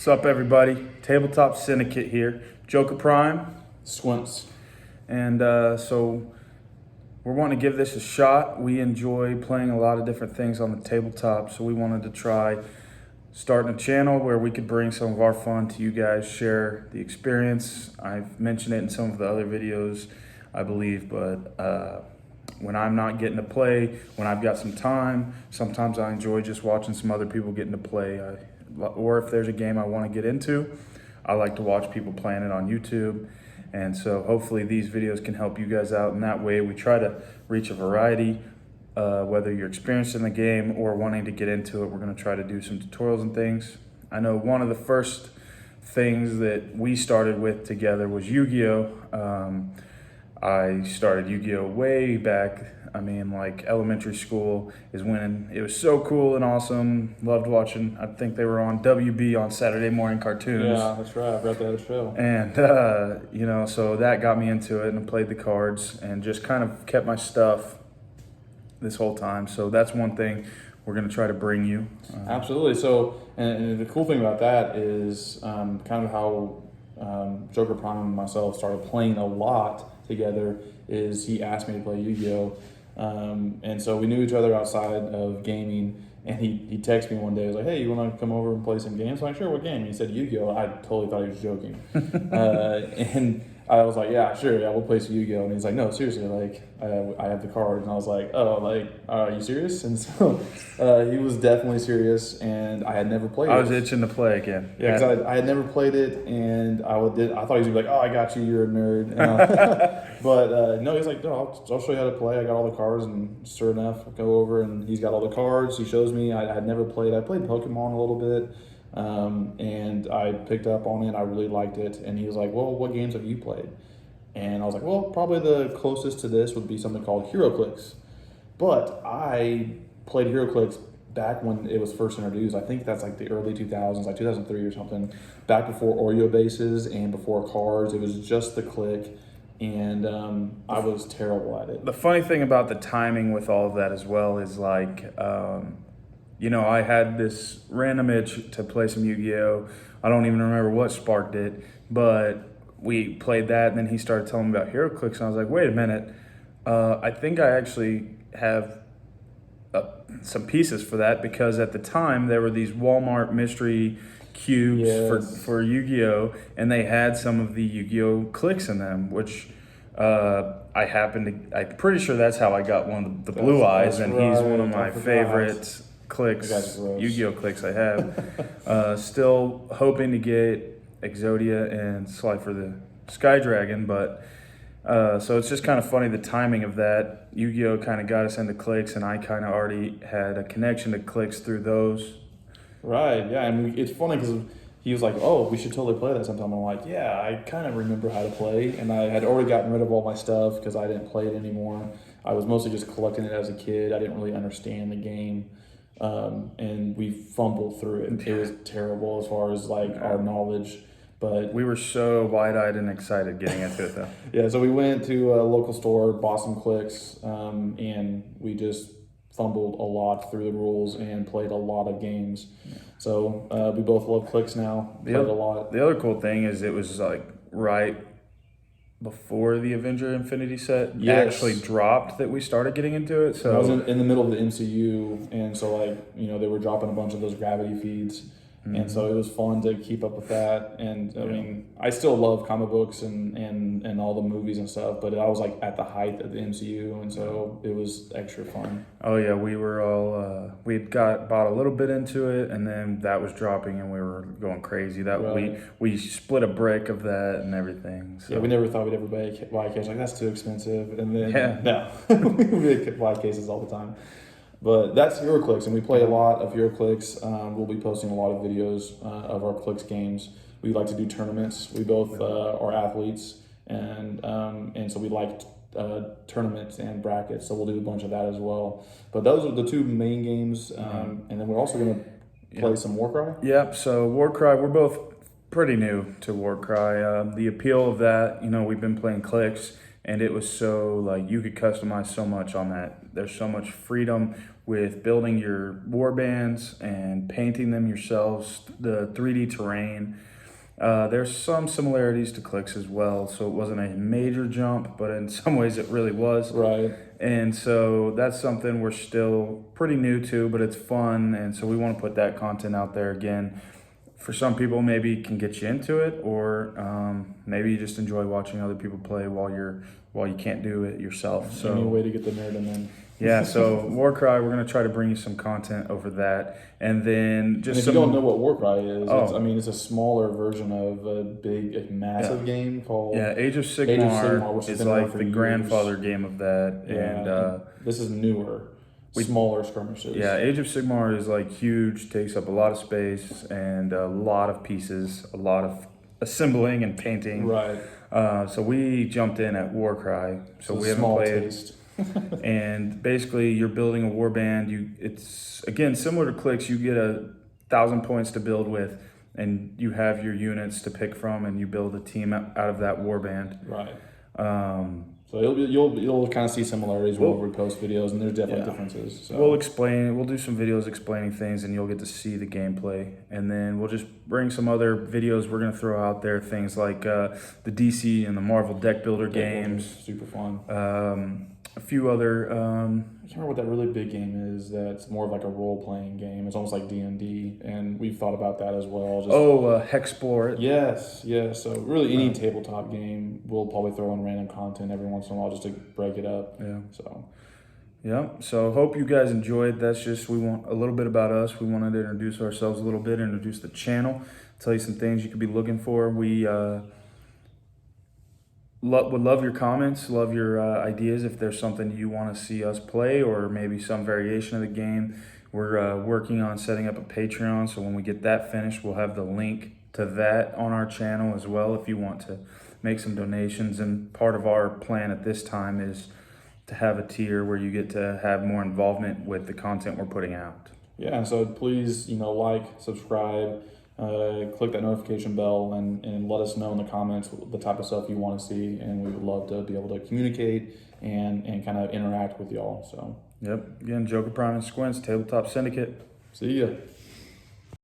What's up, everybody? Tabletop Syndicate here. Joker Prime. Squintz. And so we're wanting to give this a shot. We enjoy playing a lot of different things on the tabletop, so we wanted to try starting a channel where we could bring some of our fun to you guys, share the experience. I've mentioned it in some of the other videos, I believe, but when I'm not getting to play, when I've got some time, sometimes I enjoy just watching some other people getting to play. Or if there's a game I want to get into, I like to watch people playing it on YouTube. And so hopefully these videos can help you guys out in that way. We try to reach a variety, whether you're experienced in the game or wanting to get into it. We're going to try to do some tutorials and things. I know one of the first things that we started with together was YuGiOh. I started YuGiOh way back. I mean, like elementary school is when it was so cool and awesome. Loved watching. I think they were on WB on Saturday morning cartoons. Yeah, that's right. I read that show. And, so that got me into it and played the cards and just kind of kept my stuff this whole time. So that's one thing we're going to try to bring you. Absolutely. So, and the cool thing about that is kind of how Joker Prime and myself started playing a lot together is he asked me to play YuGiOh. And so we knew each other outside of gaming, and he texted me one day. He was like, "Hey, you want to come over and play some games?" I'm like, "Sure, what game?" And he said YuGiOh. I totally thought he was joking. And I was like, "Yeah, sure, yeah, we'll play some YuGiOh." And he's like, "No, seriously, like, I have the cards." And I was like, "Oh, like, are you serious?" And so he was definitely serious, and I had never played it. I was itching to play again. Yeah, because I had never played it, and I thought he was going to be like, "Oh, I got you, you're a nerd." And, but no, he's like, "No, I'll show you how to play. I got all the cards." And sure enough, I go over, and he's got all the cards. He shows me. I had never played. I played Pokemon a little bit. And I picked up on it. I really liked it. And he was like, "Well, what games have you played?" And I was like, "Well, probably the closest to this would be something called HeroClix." But I played HeroClix back when it was first introduced. I think that's like the early 2000s, like 2003 or something. Back before Oreo bases and before cards. It was just the click. And I was terrible at it. The funny thing about the timing with all of that as well is like, I had this random itch to play some YuGiOh. I don't even remember what sparked it, but we played that, and then he started telling me about HeroClix, and I was like, wait a minute, I think I actually have some pieces for that, because at the time there were these Walmart mystery cubes for YuGiOh, and they had some of the YuGiOh clicks in them, which I'm pretty sure that's how I got one of the blue eyes, and right. He's one of my favorite clicks, YuGiOh clicks I have. Still hoping to get Exodia and Slifer the Sky Dragon, but so it's just kind of funny the timing of that. YuGiOh kind of got us into clicks, and I kind of already had a connection to clicks through those. Right, yeah, and it's funny because he was like, "Oh, we should totally play that sometime." I'm like, "Yeah, I kind of remember how to play," and I had already gotten rid of all my stuff because I didn't play it anymore. I was mostly just collecting it as a kid. I didn't really understand the game. And we fumbled through it. It was terrible as far as like our knowledge, but we were so wide-eyed and excited getting into it though. Yeah, so we went to a local store, bought some clicks, and we just fumbled a lot through the rules and played a lot of games. Yeah. So we both love clicks now. Played a lot. The other cool thing is it was like right before the Avenger Infinity set actually dropped that we started getting into it. So I was in the middle of the MCU, and so they were dropping a bunch of those gravity feeds. Mm-hmm. And so it was fun to keep up with that. And I mean, I still love comic books and all the movies and stuff, but I was like at the height of the MCU, and so it was extra fun. Oh yeah, we were all we'd bought a little bit into it, and then that was dropping, and we were going crazy. We split a brick of that and everything. So. Yeah, we never thought we'd ever buy a case. Like, that's too expensive. And then we buy cases all the time. But that's HeroClix, and we play a lot of HeroClix. We'll be posting a lot of videos of our Clicks games. We like to do tournaments. We both are athletes, and so we like tournaments and brackets, so we'll do a bunch of that as well. But those are the two main games, and then we're also going to play some Warcry. Yep, so Warcry, we're both pretty new to Warcry. The appeal of that, we've been playing Clicks, and it was so, like, you could customize so much on that There's so much freedom with building your war bands and painting them yourselves, the 3D terrain. There's some similarities to Clicks as well, so it wasn't a major jump, but in some ways it really was. Right. And so that's something we're still pretty new to, but it's fun, and so we want to put that content out there again. For some people, maybe it can get you into it, or maybe you just enjoy watching other people play while you can't do it yourself. So any way to get the nerd in then. yeah, so Warcry, we're gonna try to bring you some content over that, and then just And if some. you don't know what Warcry is, Oh. it's a smaller version of a big, massive game called Age of Sigmar which has is been around like for the years. grandfather game of that, and this is newer, smaller skirmishes. yeah, Age of Sigmar is like huge, takes up a lot of space and a lot of pieces, a lot of assembling and painting. Right. So we jumped in at Warcry, so we haven't small played. taste. And basically, you're building a war band. It's again similar to Clicks. You get 1,000 points to build with, and you have your units to pick from, and you build a team out of that war band. Right. Um, So you'll kind of see similarities when we post videos, and there's definitely differences. So. We'll explain. We'll do some videos explaining things, and you'll get to see the gameplay. And then we'll just bring some other videos we're gonna throw out there. Things like the DC and the Marvel deck builder games. Super fun. A few other. I can't remember what that really big game is. That's more of like a role playing game. It's almost like D&D, and we've thought about that as well. Hexplore. Yes. So really, any tabletop game, we'll probably throw in random content every once in a while just to break it up. Yeah. So. Yeah, so hope you guys enjoyed. That's just, we want a little bit about us. We wanted to introduce ourselves a little bit, introduce the channel, tell you some things you could be looking for. We would love your comments, love your ideas. If there's something you want to see us play or maybe some variation of the game, we're working on setting up a Patreon. So when we get that finished, we'll have the link to that on our channel as well if you want to make some donations. And part of our plan at this time is to have a tier where you get to have more involvement with the content we're putting out. Yeah, and so please, like, subscribe, click that notification bell, and let us know in the comments the type of stuff you want to see, and we would love to be able to communicate and kind of interact with y'all. So. Yep. Again, Joker Prime and Squintz, Tabletop Syndicate. See ya.